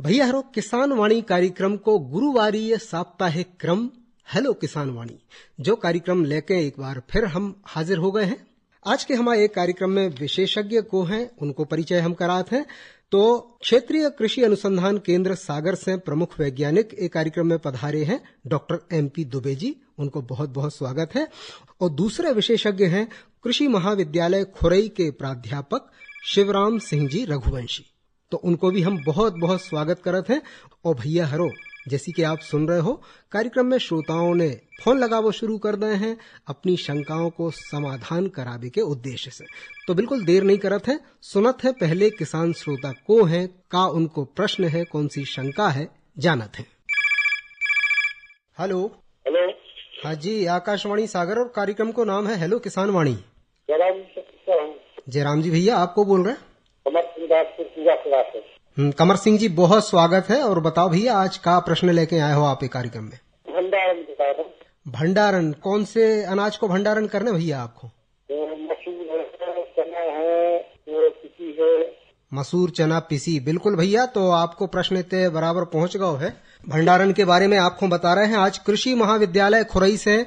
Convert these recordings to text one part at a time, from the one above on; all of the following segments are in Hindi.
भैया हरो किसान वाणी कार्यक्रम को गुरुवारीय साप्ताहिक क्रम हेलो किसान वाणी जो कार्यक्रम लेके एक बार फिर हम हाजिर हो गए हैं। आज के हमारे एक कार्यक्रम में विशेषज्ञ को हैं, उनको परिचय हम कराते हैं। तो क्षेत्रीय कृषि अनुसंधान केंद्र सागर से प्रमुख वैज्ञानिक एक कार्यक्रम में पधारे हैं डॉक्टर MP दुबे जी, उनको बहुत बहुत स्वागत है। और दूसरे विशेषज्ञ हैं कृषि महाविद्यालय खुरई के प्राध्यापक शिवराम सिंह जी रघुवंशी, तो उनको भी हम बहुत बहुत स्वागत करते हैं। और भैया हरो जैसी कि आप सुन रहे हो, कार्यक्रम में श्रोताओं ने फोन लगावो शुरू कर दिए हैं अपनी शंकाओं को समाधान करावे के उद्देश्य से। तो बिल्कुल देर नहीं करत है, सुनत है पहले किसान श्रोता को है का उनको प्रश्न है, कौन सी शंका है, जानत है। Hello hello. हाँ जी, आकाशवाणी सागर और कार्यक्रम को नाम है हेलो किसान वाणी। जयराम जी भैया आपको बोल रहे हैं। कमर सिंह जी बहुत स्वागत है। और बताओ भैया आज का प्रश्न लेके आए हो आप एक कार्यक्रम में? भंडारण कौन से अनाज को भंडारण करने भैया आपको? मसूर है, चना है, पिसी है। मसूर चना पिसी, बिल्कुल भैया। तो आपको प्रश्न इतने बराबर पहुंच गए है। भंडारण के बारे में आपको बता रहे हैं। आज कृषि महाविद्यालय खुरई से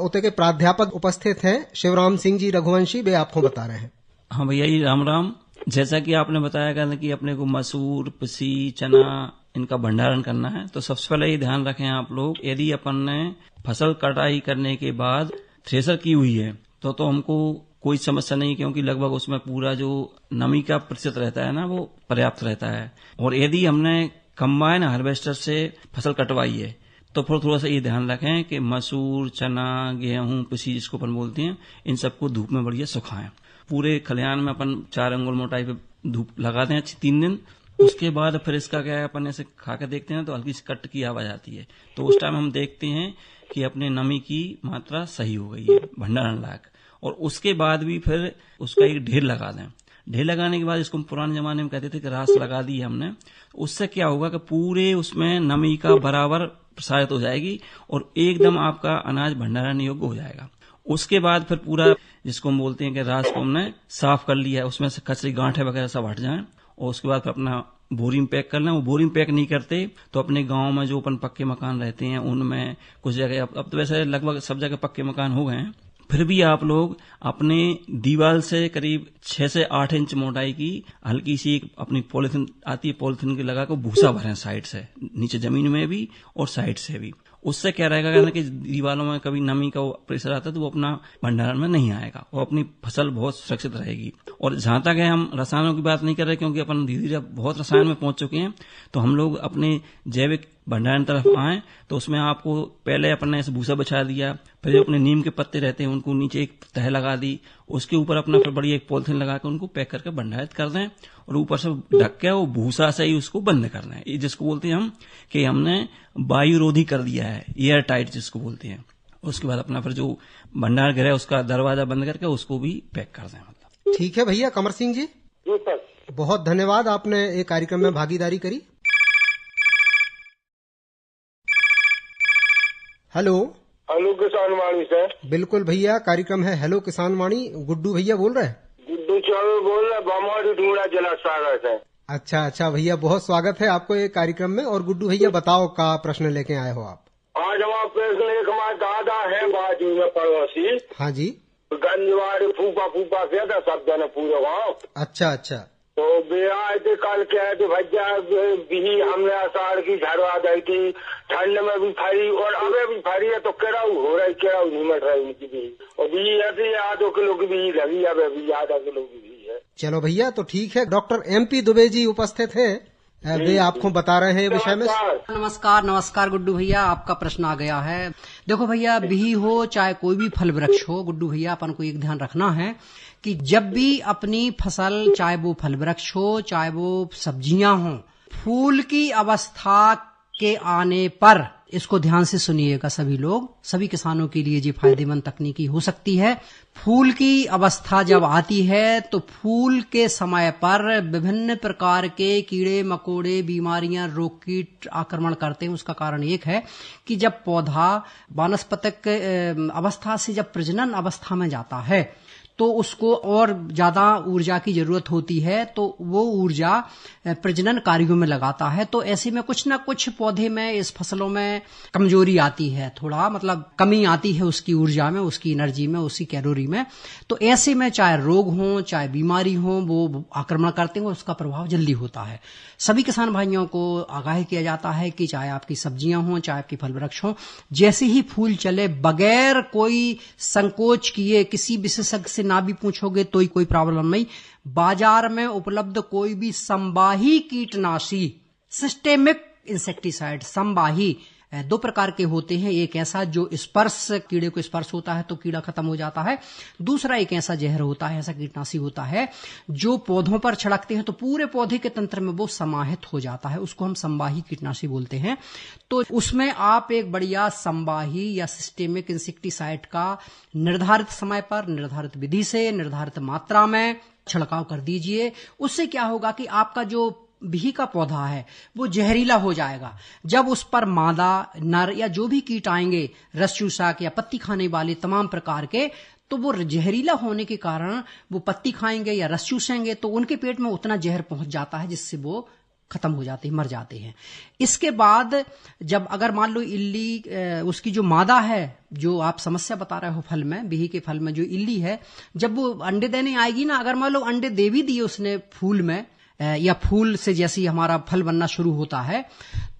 उते के प्राध्यापक उपस्थित हैं शिवराम सिंह जी रघुवंशी, वे आपको बता रहे हैं। हाँ भैया जी, राम राम। जैसा कि आपने बताया कि अपने को मसूर पिसी चना इनका भंडारण करना है, तो सबसे पहले ये ध्यान रखें आप लोग, यदि अपन ने फसल कटाई करने के बाद थ्रेसर की हुई है तो हमको कोई समस्या नहीं, क्योंकि लगभग उसमें पूरा जो नमी का प्रतिशत रहता है ना वो पर्याप्त रहता है। और यदि हमने कंबाइन हार्वेस्टर से फसल कटवाई है तो फिर थोड़ा सा ये ध्यान रखें कि मसूर चना गेहूं पिसी जिसको अपन बोलते हैं, इन सबको धूप में बढ़िया सुखाएं। पूरे खलिहान में अपन 4 अंगुल मोटाई पे धूप लगाते हैं 3 दिन। उसके बाद फिर इसका क्या है, अपन ऐसे खा के देखते हैं तो हल्की सी कट की आवाज आती है, तो उस टाइम हम देखते हैं कि अपने नमी की मात्रा सही हो गई है भंडारण लायक। और उसके बाद भी फिर उसका एक ढेर लगा दें। ढेर लगाने के बाद इसको पुराने जमाने में कहते थे कि रास लगा दी हमने, उससे क्या होगा कि पूरे उसमें नमी का बराबर प्रसारित हो जाएगी और एकदम आपका अनाज भंडारण योग्य हो जाएगा। उसके बाद फिर पूरा जिसको हम बोलते हैं कि रास को हमने साफ कर लिया है, उसमें से कचरी गांठे वगैरह सब हट जाएं। और उसके बाद फिर अपना बोरी में पैक कर लें। वो बोरी में पैक नहीं करते तो अपने गांव में जो अपन पक्के मकान रहते हैं उनमें कुछ जगह, अब तो वैसे लगभग सब जगह पक्के मकान हो गए हैं, फिर भी आप लोग अपने दीवार से करीब 6 से 8 इंच मोटाई की हल्की सी एक अपनी पॉलिथीन आती है, पॉलिथीन के लगा कर भूसा भरें साइड से, नीचे जमीन में भी और साइड से भी। उससे क्या रहेगा कि दीवारों में कभी नमी का प्रेशर आता है तो वो अपना भंडारण में नहीं आएगा और अपनी फसल बहुत सुरक्षित रहेगी। और जहां तक है, हम रसायनों की बात नहीं कर रहे, क्योंकि अपन धीरे धीरे बहुत रसायन में पहुंच चुके हैं। तो हम लोग अपने जैविक भंडारण तरफ आए तो उसमें आपको पहले अपन ने ऐसे भूसा बिछा दिया, फिर जो अपने नीम के पत्ते रहते हैं उनको नीचे एक तह लगा दी, उसके ऊपर अपना फिर बड़ी एक पॉलिथीन लगा कर उनको पैक करके भंडारित कर दें और ऊपर से ढक के वो भूसा से ही उसको बंद करना है। ये जिसको बोलते हैं हम कि हमने वायुरोधी कर दिया है, एयर टाइट जिसको बोलते हैं। उसके बाद अपना फिर जो भंडार घर है उसका दरवाजा बंद करके उसको भी पैक कर दें। मतलब ठीक है भैया। कमर सिंह जी बहुत धन्यवाद, आपने एक कार्यक्रम में भागीदारी करी। हेलो हेलो किसान वाणी से। बिल्कुल भैया, कार्यक्रम है हेलो किसान वाणी। गुड्डू भैया बोल रहे हैं? गुड्डू चौबे बोल रहे, बमौरी ढूंढा जिला सागर से। अच्छा भैया, बहुत स्वागत है आपको एक कार्यक्रम में। और गुड्डू भैया बताओ का प्रश्न लेके आए हो आप? आज हमारा प्रश्न एक हमारे दादा है बाजू में पड़ोसी। हाँ जी। गंजवाड़ी फूफा किया था सब जने पूरे गाँव। अच्छा। तो आए थे कल, क्या है कि भैया बिही हमने आषाढ़ की झरवा दी थी, ठंड में भी फरी और अबे भी फरी है, तो केराऊ हो रही, केराऊ नहीं मट रही उनकी भी। और बिही ऐसी 8 किलो की बिही लगी, अब भी 8 किलो की बिही है। चलो भैया, तो ठीक है। डॉक्टर MP दुबे जी उपस्थित है, वे आपको बता रहे हैं विषय में। नमस्कार गुड्डू भैया, आपका प्रश्न आ गया है। देखो भैया, बिही हो चाहे कोई भी फल वृक्ष हो, गुड्डू भैया अपन को एक ध्यान रखना है कि जब भी अपनी फसल, चाहे वो फल वृक्ष हो चाहे वो सब्जियां हो, फूल की अवस्था के आने पर, इसको ध्यान से सुनिएगा सभी लोग, सभी किसानों के लिए ये फायदेमंद तकनीकी हो सकती है। फूल की अवस्था जब आती है तो फूल के समय पर विभिन्न प्रकार के कीड़े मकोड़े, बीमारियां, रोग कीट आक्रमण करते हैं। उसका कारण एक है कि जब पौधा वानस्पतिक अवस्था से जब प्रजनन अवस्था में जाता है तो उसको और ज्यादा ऊर्जा की जरूरत होती है, तो वो ऊर्जा प्रजनन कार्यों में लगाता है। तो ऐसे में कुछ ना कुछ पौधे में, इस फसलों में कमजोरी आती है, थोड़ा मतलब कमी आती है उसकी ऊर्जा में, उसकी एनर्जी में, उसकी कैलोरी में। तो ऐसे में चाहे रोग हो, चाहे बीमारी हो, वो आक्रमण करते हैं, उसका प्रभाव जल्दी होता है। सभी किसान भाइयों को आगाह किया जाता है कि चाहे आपकी सब्जियां हों, चाहे आपकी फल वृक्ष हों, जैसे ही फूल चले, बगैर कोई संकोच किए, किसी विशेषज्ञ से ना भी पूछोगे तो ही कोई प्रॉब्लम नहीं, बाजार में उपलब्ध कोई भी संवाही कीटनाशी, सिस्टेमिक इंसेक्टिसाइड, संवाही 2 प्रकार के होते हैं। एक ऐसा जो स्पर्श, कीड़े को स्पर्श होता है तो कीड़ा खत्म हो जाता है। दूसरा एक ऐसा जहर होता है, ऐसा कीटनाशी होता है जो पौधों पर छिड़कते हैं तो पूरे पौधे के तंत्र में वो समाहित हो जाता है, उसको हम संवाही कीटनाशी बोलते हैं। तो उसमें आप एक बढ़िया संवाही या सिस्टेमिक इंसेक्टिसाइड का निर्धारित समय पर, निर्धारित विधि से, निर्धारित मात्रा में छिड़काव कर दीजिए। उससे क्या होगा कि आपका जो बिही का पौधा है वो जहरीला हो जाएगा। जब उस पर मादा, नर या जो भी कीट आएंगे, रस चूसक या पत्ती खाने वाले तमाम प्रकार के, तो वो जहरीला होने के कारण वो पत्ती खाएंगे या रस चूसेंगे तो उनके पेट में उतना जहर पहुंच जाता है जिससे वो खत्म हो जाते हैं, मर जाते हैं। इसके बाद जब अगर मान लो इल्ली, उसकी जो मादा है, जो आप समस्या बता रहे हो फल में, बिही के फल में जो इल्ली है, जब वो अंडे देने आएगी ना, अगर मान लो अंडे दे भी दिए उसने फूल में, या फूल से जैसे ही हमारा फल बनना शुरू होता है,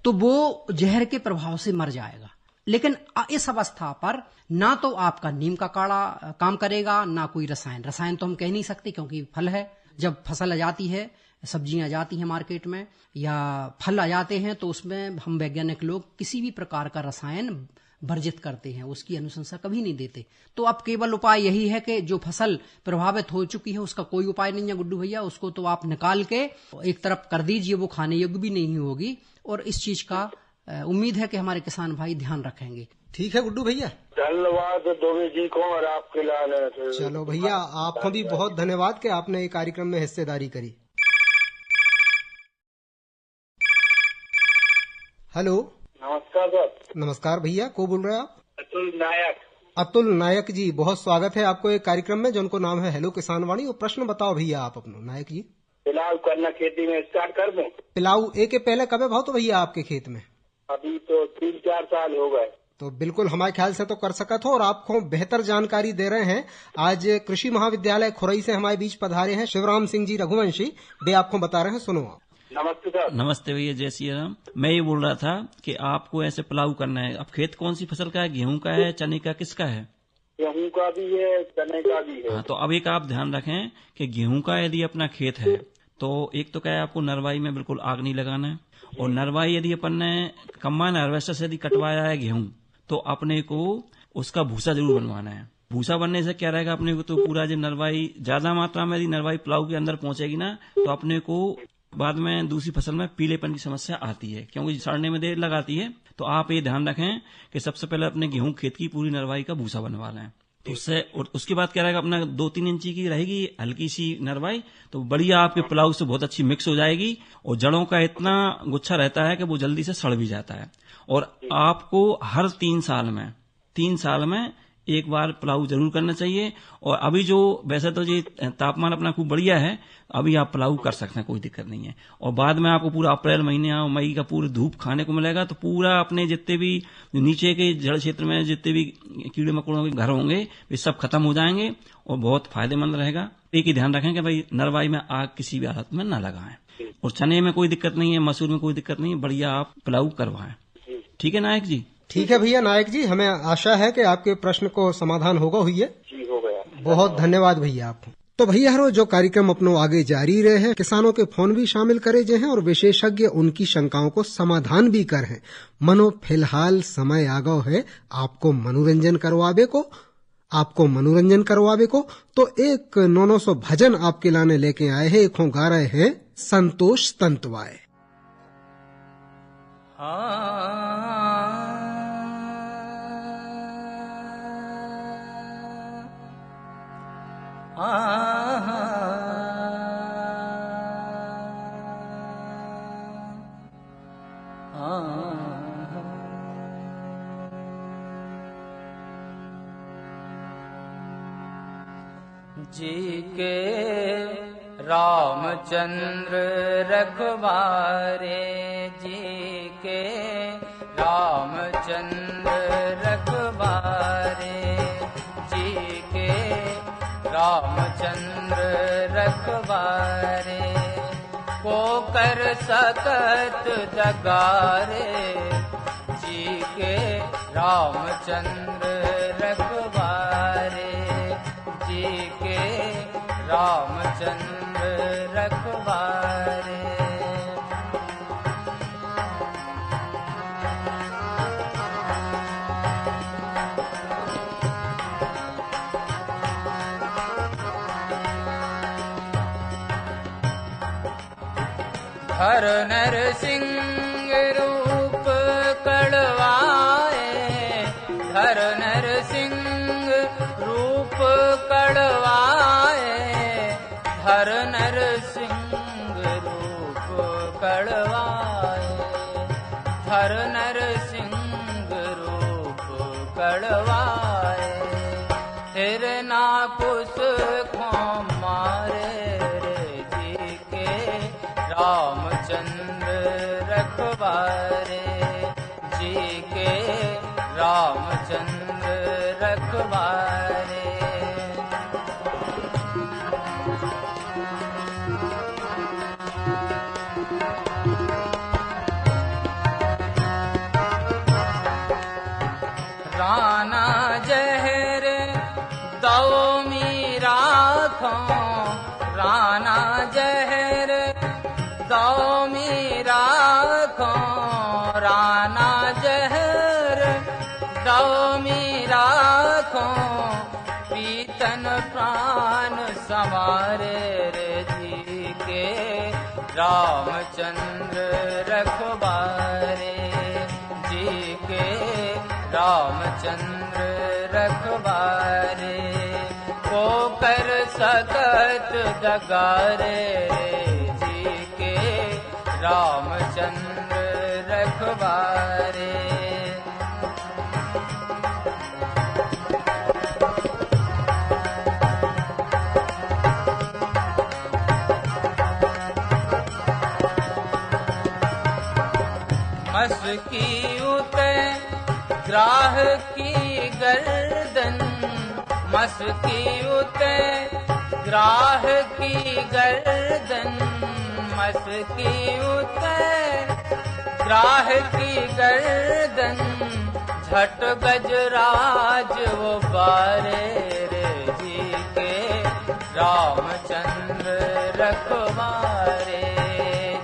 तो वो जहर के प्रभाव से मर जाएगा। लेकिन इस अवस्था पर ना तो आपका नीम का काढ़ा काम करेगा, ना कोई रसायन तो हम कह नहीं सकते क्योंकि फल है। जब फसल आ जाती है, सब्जियां आ जाती हैं मार्केट में या फल आ जाते हैं, तो उसमें हम वैज्ञानिक लोग किसी भी प्रकार का रसायन वर्जित करते हैं, उसकी अनुशंसा कभी नहीं देते। तो अब केवल उपाय यही है कि जो फसल प्रभावित हो चुकी है उसका कोई उपाय नहीं है गुड्डू भैया, उसको तो आप निकाल के एक तरफ कर दीजिए, वो खाने योग्य भी नहीं होगी। और इस चीज का उम्मीद है कि हमारे किसान भाई ध्यान रखेंगे। ठीक है गुड्डू भैया, धन्यवाद दोवे जी को और आपके लाने। चलो भैया, आपको भी बहुत धन्यवाद कि आपने ये कार्यक्रम में हिस्सेदारी करी। हेलो, नमस्कार सर। नमस्कार भैया, को बोल रहे हैं आप? अतुल नायक। अतुल नायक जी, बहुत स्वागत है आपको एक कार्यक्रम में जिनको नाम है हेलो किसान वाणी। और प्रश्न बताओ भैया आप अपनो। नायक जी, पिलाव करना खेती में स्टार्ट कर दूं? पिलाऊ एक के पहले कब भाव तो भैया आपके खेत में? अभी तो 3-4 साल हो गए। तो बिल्कुल हमारे ख्याल से तो कर सकत हो, और आपको बेहतर जानकारी दे रहे हैं। आज कृषि महाविद्यालय खुरई से हमारे बीच पधारे हैं शिवराम सिंह जी रघुवंशी, वे आपको बता रहे हैं, सुनो आप। नमस्ते सर। नमस्ते भैया, जय श्री राम। मैं ये बोल रहा था कि आपको ऐसे प्लाऊ करना है। अब खेत कौन सी फसल का है, गेहूं का है, चने का, किसका है? गेहूं का भी है, चने का भी है। हाँ, तो अब एक आप ध्यान रखें कि गेहूं का यदि अपना खेत है तो एक तो क्या है, आपको नरवाई में बिल्कुल आग नहीं लगाना है। और नरवाई यदि अपन ने कंबाइन हार्वेस्टर से यदि कटवाया है गेहूं, तो अपने को उसका भूसा जरूर बनवाना है। भूसा बनने से क्या रहेगा, अपने को तो पूरा जब नरवाई ज्यादा मात्रा में यदि नरवाई प्लाऊ के अंदर पहुंचेगी ना, तो अपने को बाद में दूसरी फसल में पीलेपन की समस्या आती है, क्योंकि सड़ने में देर लगाती है। तो आप ये ध्यान रखें कि सबसे पहले अपने गेहूं खेत की पूरी नरवाई का भूसा बनवा लें। तो उससे, और उसके बाद क्या रहेगा, अपना 2-3 इंची की रहेगी हल्की सी नरवाई, तो बढ़िया आपके प्लाऊ से बहुत अच्छी मिक्स हो जाएगी। और जड़ों का इतना गुच्छा रहता है कि वो जल्दी से सड़ भी जाता है। और आपको हर 3 साल में एक बार प्लाऊ जरूर करना चाहिए। और अभी जो वैसे तो जी तापमान अपना खूब बढ़िया है, अभी आप प्लाऊ कर सकते हैं, कोई दिक्कत नहीं है। और बाद में आपको पूरा अप्रैल महीने और मई का पूरा धूप खाने को मिलेगा, तो पूरा अपने जितने भी नीचे के जड़ क्षेत्र में जितने भी कीड़े मकोड़ों के घर होंगे वे सब खत्म हो जाएंगे और बहुत फायदेमंद रहेगा। एक ही ध्यान रखें कि भाई नरवाई में आग किसी भी हालत में न लगाएं। और चने में कोई दिक्कत नहीं है, मसूर में कोई दिक्कत नहीं है, बढ़िया आप प्लाऊ करवाएं। ठीक है नायक जी? ठीक है भैया नायक जी, हमें आशा है कि आपके प्रश्न को समाधान होगा हुई है। जी हो गया। बहुत धन्यवाद भैया आपको। तो भैया हरो जो कार्यक्रम अपनो आगे जारी रहे हैं, किसानों के फोन भी शामिल करे जे हैं और विशेषज्ञ उनकी शंकाओं को समाधान भी कर हैं। मनो फिलहाल समय आगो है आपको मनोरंजन करवावे को, तो एक 900 भजन आपके लाने लेके आए हैं। एक गा रहे हैं संतोष तंतवाए। जी के रामचंद्र रखवारे, जी के रामचंद्र रखवारे, जी के रामचंद्र रखवारे, को कर सकत दगारे, जी के रामचंद्र रखवारे, जी के रामचंद्र रखवारे। हर नर सिंह रूप कड़वाए, हर नर सिंह रूप कड़वाए, हर नर सिंह रूप कड़वाए, हर नर सिंह रूप कड़वाए, हिरना कुश खो मारे रे, जी के रामचंद्र रखवारे, जी के रामचंद्र रखवारे। राना जहर दो मीरा खो, राना जहर दो मीरा खो, राना जहर दो मीरा खो, पीतन प्राण समारे रे, जी के रामचंद्र रखवारे, जी के रामचंद्र रखवारे, को कर सकत दगारे रे, जी के रामचंद्र रखवारे। मस्की उते ग्राह की गर्दन, मस्की उते ग्राह की गर्दन, मस्की उते ग्राह की गर्दन, झट गजराज वो बारे रे, जी के रामचंद्र रखवारे,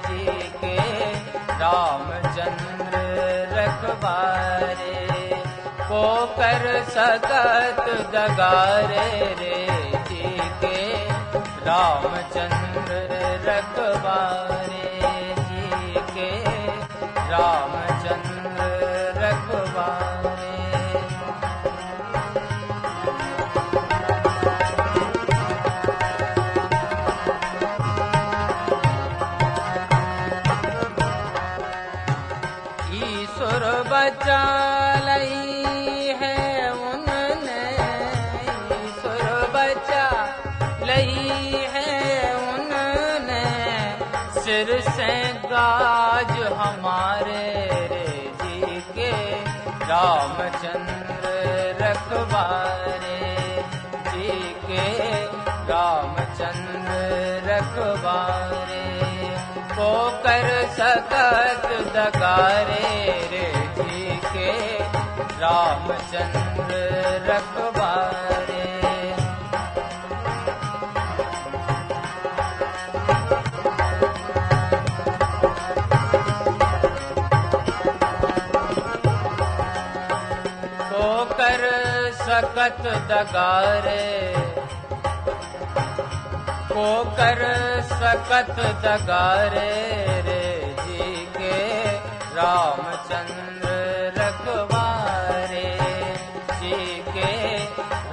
जी के रामचंद्र रखवारे, को कर सकत दगारे रे, जी के रामचंद्र रखवारे, जी के रामचंद्र रखवारे। ईश्वर बचा लई है उनने, ईश्वर बचा लई है उनने, सिर से गाज हमारे रे, जी के रामचंद्र रखवारे, जी के रामचंद्र रखवारे, को कर सकत दगारे रे, जी के रामचंद्र रखवारे। को कर सकत दगारे, को कर सकत दगारे रे, जी के रामचंद्र रखवारे, जी के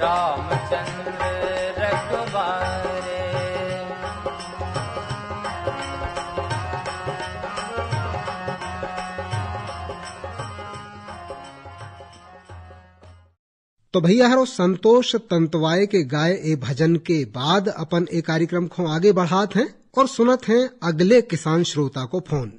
रामचंद्र रखवारे। तो भैया हरो संतोष तंतवाए के गाय ए भजन के बाद अपन ए कार्यक्रम को आगे बढ़ात हैं और सुनत हैं अगले किसान श्रोता को फोन।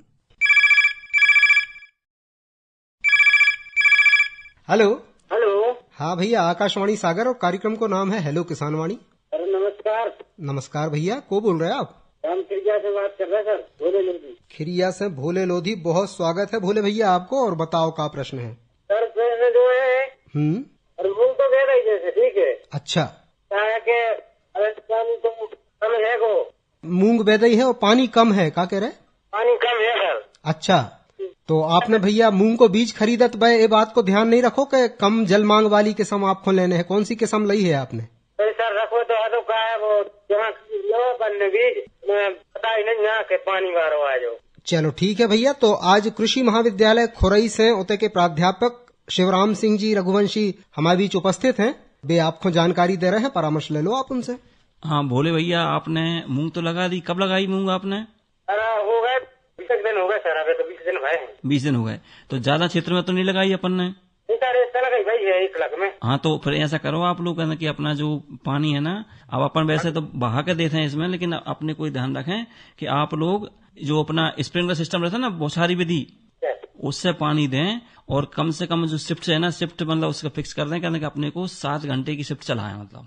Hello hello. हाँ भैया, आकाशवाणी सागर और कार्यक्रम को नाम है हेलो किसान वाणी। अरे नमस्कार। नमस्कार भैया, को बोल रहे हैं आप? हम खिरिया से बात कर रहे हैं सर, भोले लोधी। खिरिया से भोले लोधी, बहुत स्वागत है भोले भैया आपको। और बताओ क्या प्रश्न है? सर प्रश्न जो है और मूंग तो कह रही जैसे, ठीक है। अच्छा, के पानी तो कम है को, मूंग बेदई है और पानी कम है, क्या कह रहे? पानी कम है सर। अच्छा, तो आपने भैया मूंग को बीज खरीदत बे, ये बात को ध्यान नहीं रखो कि कम जल मांग वाली किस्म आपको लेने हैं। कौन सी किस्म ली है आपने? सर रखो तो का है वो जहाँ बनने बीज में पता ही नहीं यहाँ के पानी वारो आ जाओ। चलो ठीक है भैया। तो आज कृषि महाविद्यालय खुरई से उते के प्राध्यापक शिवराम सिंह जी रघुवंशी हमारे बीच उपस्थित हैं। वे आपको जानकारी दे रहे हैं, परामर्श ले लो आप उनसे। हाँ भोले भैया, आपने मूंग तो लगा दी, कब लगाई मूंग आपने? अरे हो गए 20 दिन हो गए सर, अभी तो 20 दिन भाई 20 दिन हो गए। तो ज्यादा क्षेत्र में तो नहीं लगाई अपन ने? भाई है 1 लाख में। हाँ, तो फिर ऐसा करो आप लोग कि अपना जो पानी है ना, अब अपन वैसे तो बहा के देते हैं इसमें, लेकिन अपने कोई ध्यान रखें कि आप लोग जो अपना स्प्रिंकलर सिस्टम रहता है ना, बौछारी विधि, उससे पानी दें। और कम से कम जो शिफ्ट है ना, शिफ्ट मतलब उसका फिक्स कर दें, कहने कि अपने को 7 घंटे की शिफ्ट चलाएं मतलब,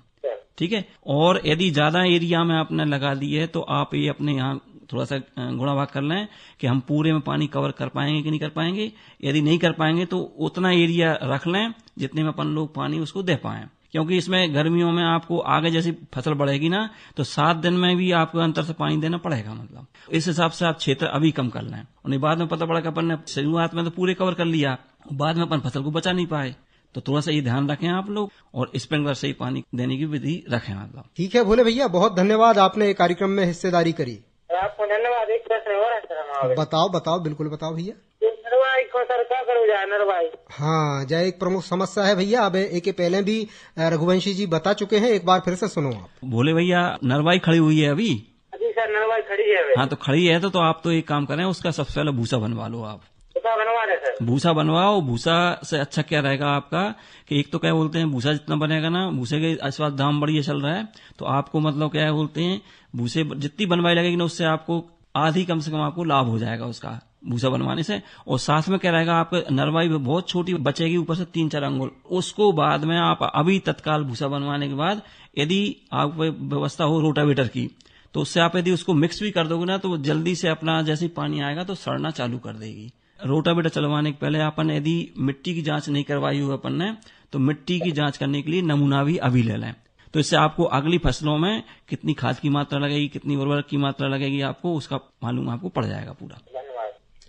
ठीक है। और यदि ज्यादा एरिया में आपने लगा दी है तो आप ये अपने यहाँ थोड़ा सा गुणा भाग कर लें कि हम पूरे में पानी कवर कर पाएंगे कि नहीं कर पाएंगे। यदि नहीं कर पाएंगे तो उतना एरिया रख लें जितने में अपन लोग पानी उसको दे पाएं, क्योंकि इसमें गर्मियों में आपको आगे जैसी फसल बढ़ेगी ना, तो 7 दिन में भी आपको अंतर से पानी देना पड़ेगा। मतलब इस हिसाब से आप क्षेत्र अभी कम कर लें। और बाद में पता पड़ा कि अपन ने शुरुआत में तो पूरे कवर कर लिया, बाद में अपन फसल को बचा नहीं पाए। तो थोड़ा सा ये ध्यान रखें आप लोग और स्प्रिंकलर से ही पानी देने की विधि रखें। मतलब ठीक है भोले भैया, बहुत धन्यवाद, आपने ये कार्यक्रम में हिस्सेदारी करी। आपको धन्यवाद। एक प्रश्न और है सर हमारे। बताओ, बिल्कुल बताओ भैया। नरवाई को सर क्या करूँ जाए नरवाई? हाँ, जय एक प्रमुख समस्या है भैया। अब एक पहले भी रघुवंशी जी बता चुके हैं, एक बार फिर से सुनो आप। भोले भैया, नरवाई खड़ी हुई है अभी? अभी सर नरवाई खड़ी है अभी। हाँ, तो खड़ी है तो आप तो एक काम करें, उसका सबसे पहले भूसा बनवा लो आप। बनवा रहे सर? भूसा बनवाओ। भूसा से अच्छा क्या रहेगा आपका कि एक तो क्या बोलते हैं, भूसा जितना बनेगा ना, भूसे के इस बात दाम बढ़िया चल रहा है, तो आपको मतलब क्या बोलते हैं, भूसे जितनी बनवाई लगेगी ना, उससे आपको आधी कम से कम आपको लाभ हो जाएगा उसका भूसा बनवाने से। और साथ में क्या रहेगा, आपका नरवाई बहुत छोटी बचेगी, ऊपर से 3-4 अंगुल। उसको बाद में आप अभी तत्काल भूसा बनवाने के बाद यदि आप व्यवस्था हो रोटावेटर की, तो उससे आप यदि उसको मिक्स भी कर दोगे ना, तो जल्दी से अपना जैसे पानी आएगा तो सड़ना चालू कर देगी। रोटावेटर चलवाने के पहले अपन यदि मिट्टी की जांच नहीं करवाई हुई अपन ने, तो मिट्टी की जांच करने के लिए नमूना भी अभी ले लें। तो इससे आपको अगली फसलों में कितनी खाद की मात्रा लगेगी, कितनी उर्वरक की मात्रा लगेगी, आपको उसका मालूम आपको पड़ जाएगा पूरा।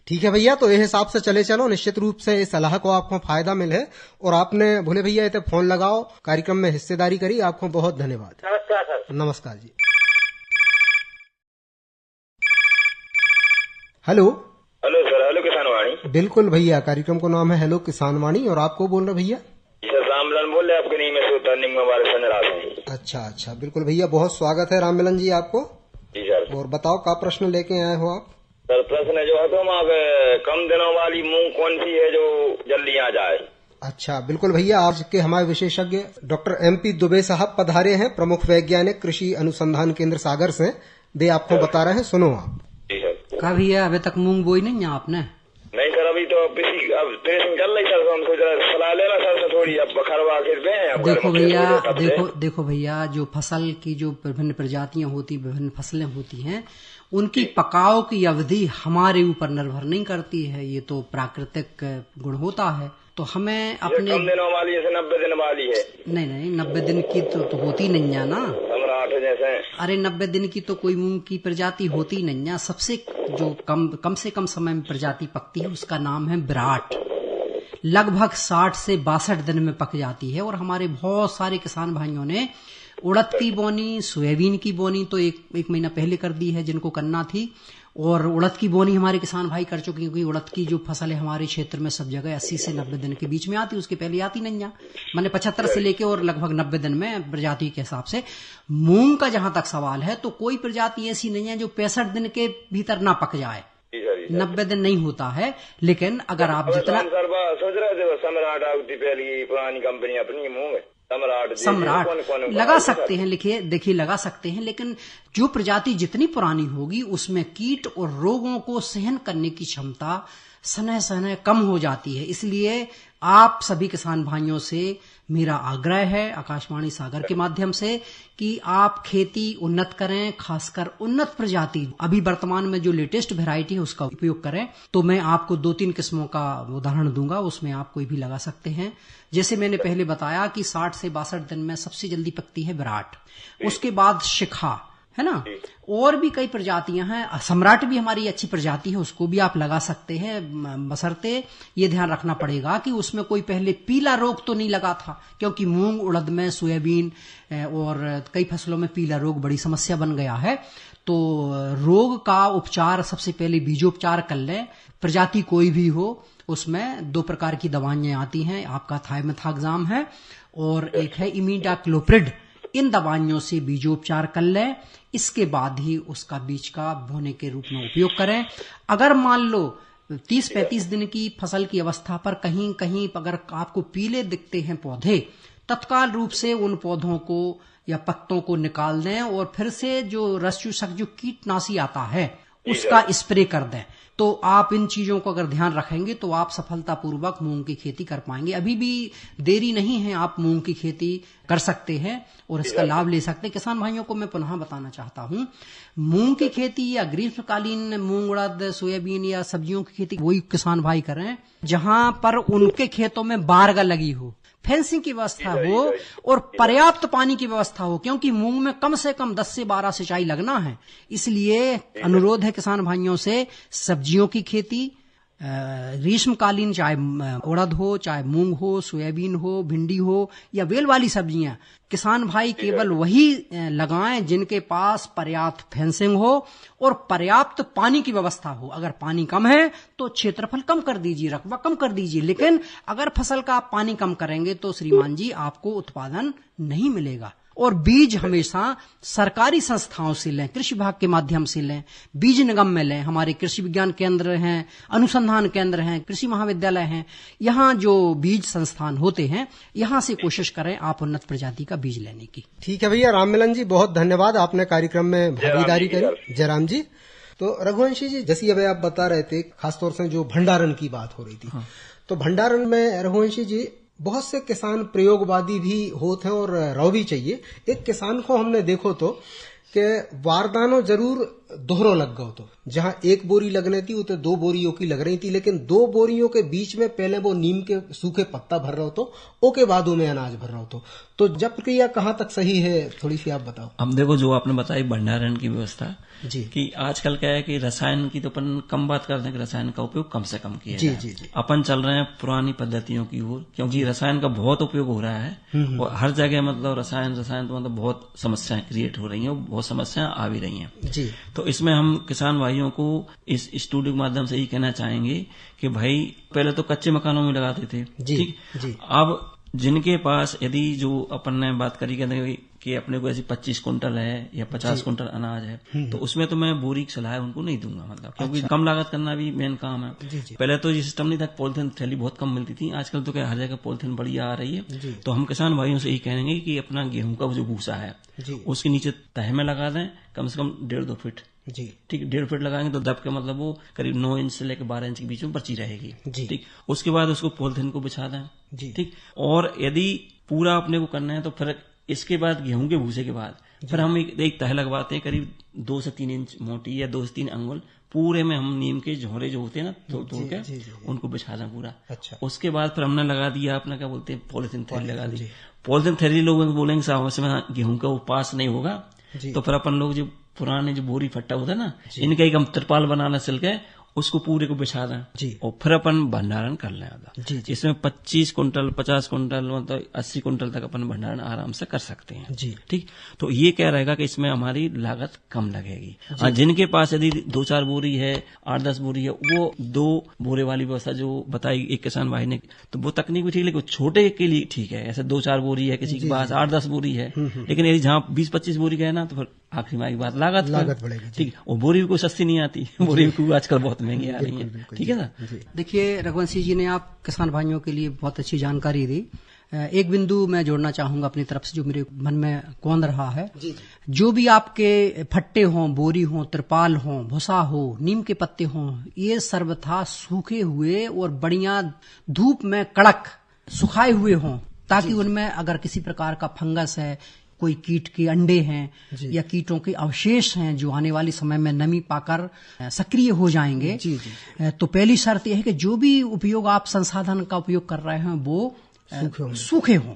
ठीक है भैया, तो ये हिसाब से चले चलो, निश्चित रूप से इस सलाह को आपको फायदा मिले। और आपने भोले भैया इतने फोन लगाओ, कार्यक्रम में हिस्सेदारी करी, आपको बहुत धन्यवाद। नमस्कार सर। नमस्कार जी। हेलो सर, हेलो किसान वाणी। बिल्कुल भैया, कार्यक्रम को नाम है हेलो किसान वाणी और आपको बोल रहे भैया? रामलाल बोल रहे आपके नहीं में अच्छा, बिल्कुल भैया, बहुत स्वागत है राममिलन जी आपको। जी सर। और बताओ क्या प्रश्न लेके आए हो आप? सर प्रश्न जो है तो कम दिनों वाली मूंग कौन सी है जो जल्दी आ जाए? अच्छा, बिल्कुल भैया, आज के हमारे विशेषज्ञ डॉक्टर MP दुबे साहब पधारे हैं, प्रमुख वैज्ञानिक कृषि अनुसंधान केंद्र सागर से। वे आपको बता रहे हैं, सुनो आप। जी सर। कहा भैया, अभी तक मूंग बोई नहीं आपने? नहीं सर, अभी तो प्रेसिंग चल रही सर, तो हमको सलाह लेना सर से थोड़ी, अब बखरवा के देखो भैया, जो फसल की जो विभिन्न प्रजातियां होती, विभिन्न फसलें होती हैं, उनकी पकाव की अवधि हमारे ऊपर निर्भर नहीं करती है, ये तो प्राकृतिक गुण होता है। तो हमें अपने कम दिनों वाली जैसे 90 दिन वाली है। नहीं 90 दिन की तो होती नहीं है ना, 8 जैसे। अरे 90 दिन की तो कोई मूंग की प्रजाति होती नहीं है। सबसे जो कम से कम समय में प्रजाति पकती है, उसका नाम है विराट। लगभग 60 से 62 दिन में पक जाती है। और हमारे बहुत सारे किसान भाइयों ने उड़द की बोनी, सोयाबीन की बोनी तो एक महीना पहले कर दी है जिनको करना थी। और उड़द की बोनी हमारे किसान भाई कर चुके हैं, क्योंकि उड़द की जो फसल है हमारे क्षेत्र में सब जगह 80 से 90 दिन के बीच में आती है, उसके पहले आती नहीं है। मैंने 75 से लेके और लगभग 90 दिन में प्रजाति के हिसाब से। मूंग का जहां तक सवाल है, तो कोई प्रजाति ऐसी नहीं है जो 65 दिन के भीतर ना पक जाए। 90 दिन नहीं होता है, लेकिन अगर आप जितना सोच रहे थे सम्राट आउटी पहली पुरानी कंपनी अपनी मुंह में सम्राट लगा सकते हैं, देखिए लगा सकते हैं, लेकिन जो प्रजाति जितनी पुरानी होगी उसमें कीट और रोगों को सहन करने की क्षमता सने कम हो जाती है। इसलिए आप सभी किसान भाइयों से मेरा आग्रह है आकाशवाणी सागर के माध्यम से कि आप खेती उन्नत करें, खासकर उन्नत प्रजाति अभी वर्तमान में जो लेटेस्ट वैरायटी है उसका उपयोग करें। तो मैं आपको 2-3 किस्मों का उदाहरण दूंगा, उसमें आप कोई भी लगा सकते हैं। जैसे मैंने पहले बताया कि 60 से 62 दिन में सबसे जल्दी पकती है विराट, उसके बाद शिखा है ना, और भी कई प्रजातियां हैं। सम्राट भी हमारी अच्छी प्रजाति है, उसको भी आप लगा सकते हैं, बशर्ते ये ध्यान रखना पड़ेगा कि उसमें कोई पहले पीला रोग तो नहीं लगा था, क्योंकि मूंग उड़द में सोयाबीन और कई फसलों में पीला रोग बड़ी समस्या बन गया है। तो रोग का उपचार सबसे पहले बीजोपचार कर लें। प्रजाति कोई भी हो उसमें 2 प्रकार की दवाइयां आती हैं, आपका थाइमेथाक्साम है और एक है इमिडाक्लोप्रिड। इन दवाइयों से बीजोपचार कर लें, इसके बाद ही उसका बीज का बोने के रूप में उपयोग करें। अगर मान लो 30-35 दिन की फसल की अवस्था पर कहीं कहीं अगर आपको पीले दिखते हैं पौधे, तत्काल रूप से उन पौधों को या पत्तों को निकाल दें और फिर से जो रसचूसक जो कीटनाशी आता है उसका स्प्रे कर दें। तो आप इन चीजों को अगर ध्यान रखेंगे तो आप सफलतापूर्वक मूंग की खेती कर पाएंगे। अभी भी देरी नहीं है, आप मूंग की खेती कर सकते हैं और इसका लाभ ले सकते हैं। किसान भाइयों को मैं पुनः बताना चाहता हूं, मूंग की खेती या ग्रीष्मकालीन मूंग उड़द सोयाबीन या सब्जियों की खेती वही किसान भाई करें जहां पर उनके खेतों में बारगा लगी हो, फेंसिंग की व्यवस्था हो और पर्याप्त पानी की व्यवस्था हो, क्योंकि मूंग में कम से कम 10 से 12 सिंचाई लगना है। इसलिए अनुरोध है किसान भाइयों से, सब्जियों की खेती ग्रीष्मकालीन चाहे उड़द हो, चाहे मूंग हो, सोयाबीन हो, भिंडी हो या बेल वाली सब्जियां, किसान भाई केवल वही लगाएं जिनके पास पर्याप्त फेंसिंग हो और पर्याप्त पानी की व्यवस्था हो। अगर पानी कम है तो क्षेत्रफल कम कर दीजिए, रकबा कम कर दीजिए, लेकिन अगर फसल का आप पानी कम करेंगे तो श्रीमान जी आपको उत्पादन नहीं मिलेगा। और बीज हमेशा सरकारी संस्थाओं से लें, कृषि विभाग के माध्यम से लें, बीज निगम में लें। हमारे कृषि विज्ञान केंद्र हैं, अनुसंधान केंद्र हैं, कृषि महाविद्यालय हैं, यहाँ जो बीज संस्थान होते हैं यहाँ से कोशिश करें आप उन्नत प्रजाति का बीज लेने की। ठीक है भैया, राम मिलन जी बहुत धन्यवाद, आपने कार्यक्रम में भागीदारी करी। जयराम जी, तो रघुवंशी जी जैसे अभी आप बता रहे थे खासतौर से जो भंडारण की बात हो रही थी, तो भंडारण में रघुवंशी जी बहुत से किसान प्रयोगवादी भी होते हैं और रहो भी चाहिए। एक किसान को हमने देखो तो कि वारदानो जरूर दोहरो लग गयो, तो जहां 1 बोरी लगने थी उतने 2 बोरियों की लग रही थी, लेकिन 2 बोरियों के बीच में पहले वो नीम के सूखे पत्ता भर रहा हो तो ओके बाद में अनाज भर रहा हो तो जब प्रक्रिया कहाँ तक सही है थोड़ी सी आप बताओ। अब देखो जो आपने बताई भंडारण की व्यवस्था जी, कि आजकल क्या है कि रसायन की तो अपन कम बात करते हैं कि रसायन का उपयोग कम से कम किया जी, जाए। जी, जी। अपन चल रहे हैं पुरानी पद्धतियों की ओर, क्योंकि रसायन का बहुत उपयोग हो रहा है और हर जगह मतलब रसायन तो मतलब बहुत समस्याएं क्रिएट हो रही हैं, बहुत समस्याएं आ भी रही हैं जी। तो इसमें हम किसान भाइयों को इस स्टूडियो के माध्यम से यही कहना चाहेंगे कि भाई पहले तो कच्चे मकानों में लगाते थे, ठीक, अब जिनके पास यदि जो अपन ने बात करी कि अपने को ऐसी 25 कुंटल है या 50 कुंटल अनाज है तो उसमें तो मैं बोरी की सलाह उनको नहीं दूंगा, मतलब क्योंकि कम लागत करना भी मेन काम है। पहले तो ये सिस्टम नहीं था, पॉलिथीन थैली बहुत कम मिलती थी, आजकल तो क्या हर जगह पॉलिथीन बड़ी आ रही है। तो हम किसान भाइयों से यही कहेंगे कि अपना गेहूं का जो भूसा है उसके नीचे तह में लगा दें, कम से कम 1.5-2 फीट, ठीक, 1.5 फीट लगाएंगे तो दब के मतलब वो करीब 9 इंच से लेकर 12 इंच के बीच में पर्ची रहेगी, ठीक। उसके बाद उसको पॉलिथीन को बिछा दें, ठीक। और यदि पूरा अपने को करना है तो फिर इसके बाद गेहूं के भूसे के बाद फिर हम एक तह लगवाते हैं करीब 2 से 3 इंच मोटी या 2 से 3 अंगुल, पूरे में हम नीम के झोरे जो होते हैं ना तोड़ के उनको बिछा दें पूरा। अच्छा। उसके बाद फिर हमने लगा दिया अपना क्या बोलते हैं पॉलिथीन थैली लगा दी। पॉलिथीन थैली लोग बोलेंगे साहब उसमें गेहूं का वो पास नहीं होगा, तो फिर अपन लोग जो पुराने जो बोरी फट्टा होता है ना इनका एक हम तिरपाल बनाना सिल के उसको पूरे को बिछा दें और फिर अपन भंडारण कर लें। इसमें 25 कुंटल 50 कुंटल मतलब 80 कुंटल तक अपन भंडारण आराम से कर सकते हैं, ठीक। तो ये क्या रहेगा कि इसमें हमारी लागत कम लगेगी। जिनके पास यदि 2-4 बोरी है 8-10 बोरी है वो 2 बोरे वाली व्यवस्था जो बताई एक किसान भाई ने, तो वो तकनीक भी ठीक, लेकिन छोटे के लिए ठीक है। ऐसे 2-4 बोरी है, किसी के पास 8-10 बोरी है, लेकिन यदि जहाँ 20-25 बोरी का है ना तो फिर आखिरी में की बात लागत बढ़ेगी, ठीक। और बोरी भी कोई सस्ती नहीं आती, बोरी भी आजकल बहुत महंगी आ रही है। ठीक है ना। देखिए रघुवंशी जी ने आप किसान भाइयों के लिए बहुत अच्छी जानकारी दी। एक बिंदु मैं जोड़ना चाहूंगा अपनी तरफ से जो मेरे मन में कौन रहा है। जो भी आपके फट्टे हों, बोरी हों, त्रिपाल हों, भूसा हो, नीम के पत्ते हों, ये सर्वथा सूखे हुए और बढ़िया धूप में कड़क सुखाए हुए हों, ताकि उनमें अगर किसी प्रकार का फंगस है, कोई कीट के अंडे हैं या कीटों के अवशेष हैं जो आने वाले समय में नमी पाकर सक्रिय हो जाएंगे। तो पहली शर्त यह है कि जो भी उपयोग आप संसाधन का उपयोग कर रहे हैं वो सूखे हों।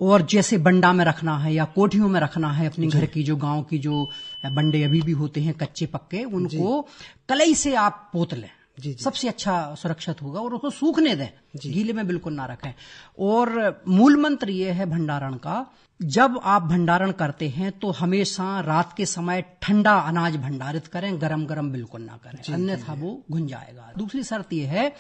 और जैसे बंडा में रखना है या कोठियों में रखना है, अपने घर की जो गांव की जो बंडे अभी भी होते हैं कच्चे पक्के, उनको कलई से आप पोत लें। सबसे अच्छा सुरक्षित होगा। और उसको सूखने दें, गीले में बिल्कुल ना रखें। और मूल मंत्र ये है भंडारण का, जब आप भंडारण करते हैं तो हमेशा रात के समय ठंडा अनाज भंडारित करें, गरम गरम बिल्कुल ना करें, अन्यथा वो घुन जाएगा। दूसरी शर्त यह है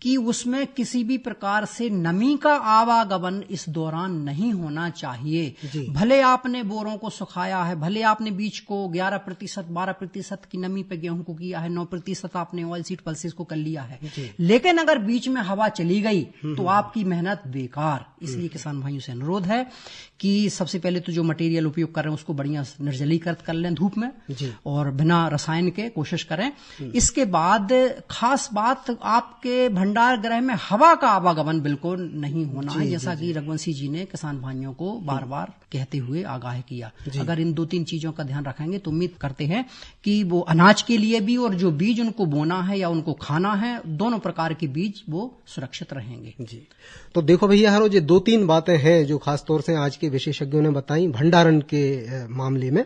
कि उसमें किसी भी प्रकार से नमी का आवागमन इस दौरान नहीं होना चाहिए। भले आपने बोरों को सुखाया है, भले आपने बीज को 11% 12% की नमी पे गेहूं को किया है, 9% आपने ऑयल सीड पल्सेस को कर लिया है, लेकिन अगर बीच में हवा चली गई तो आपकी मेहनत बेकार। इसलिए किसान भाइयों से अनुरोध है कि सबसे पहले तो जो मटेरियल उपयोग कर रहे हैं उसको बढ़िया निर्जलीकृत कर लें धूप में और बिना रसायन के कोशिश करें। इसके बाद खास बात, आपके भंडार गृह में हवा का आवागमन बिल्कुल नहीं होना है, जैसा कि रघुवंशी जी ने किसान भाइयों को बार बार कहते हुए आगाह किया। अगर इन 2-3 चीजों का ध्यान रखेंगे तो उम्मीद करते हैं कि वो अनाज के लिए भी और जो बीज उनको बोना है या उनको खाना है, दोनों प्रकार के बीज वो सुरक्षित रहेंगे। तो देखो भैया हरो, ये 2-3 बातें हैं जो खास तौर से आज के विशेषज्ञों ने बताई भंडारण के मामले में,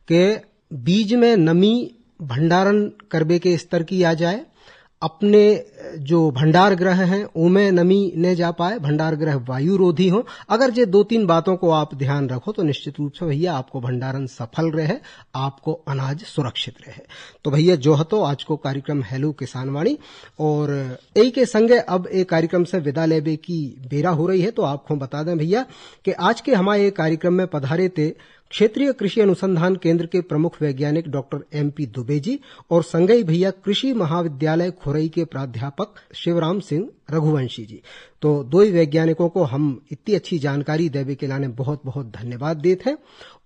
कि बीज में नमी भंडारण करबे के स्तर की आ जाए, अपने जो भंडार ग्रह हैं उनमें नमी न जा पाए, भंडार ग्रह वायु रोधी हो। अगर ये 2-3 बातों को आप ध्यान रखो तो निश्चित रूप से भैया आपको भंडारण सफल रहे, आपको अनाज सुरक्षित रहे। तो भैया जो है तो आज को कार्यक्रम हेलो किसान वाणी और यही के संगे अब एक कार्यक्रम से विदा लेबे की बेरा हो रही है। तो आपको बता दें भैया कि आज के हमारे कार्यक्रम में पधारे थे क्षेत्रीय कृषि अनुसंधान केंद्र के प्रमुख वैज्ञानिक डॉक्टर MP दुबे जी और संगई भैया कृषि महाविद्यालय खुरई के प्राध्यापक शिवराम सिंह रघुवंशी जी। तो दो ही वैज्ञानिकों को हम इतनी अच्छी जानकारी देवे के लाने बहुत बहुत धन्यवाद देते हैं।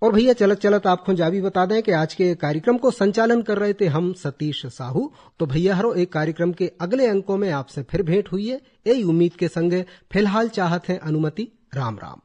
और भैया चलत चलत आपको जावी बता दें कि आज के कार्यक्रम को संचालन कर रहे थे हम सतीश साहू। तो भैया हरो एक कार्यक्रम के अगले अंकों में आपसे फिर भेंट हुई है, यही उम्मीद के संगे फिलहाल चाहते हैं अनुमति। राम राम।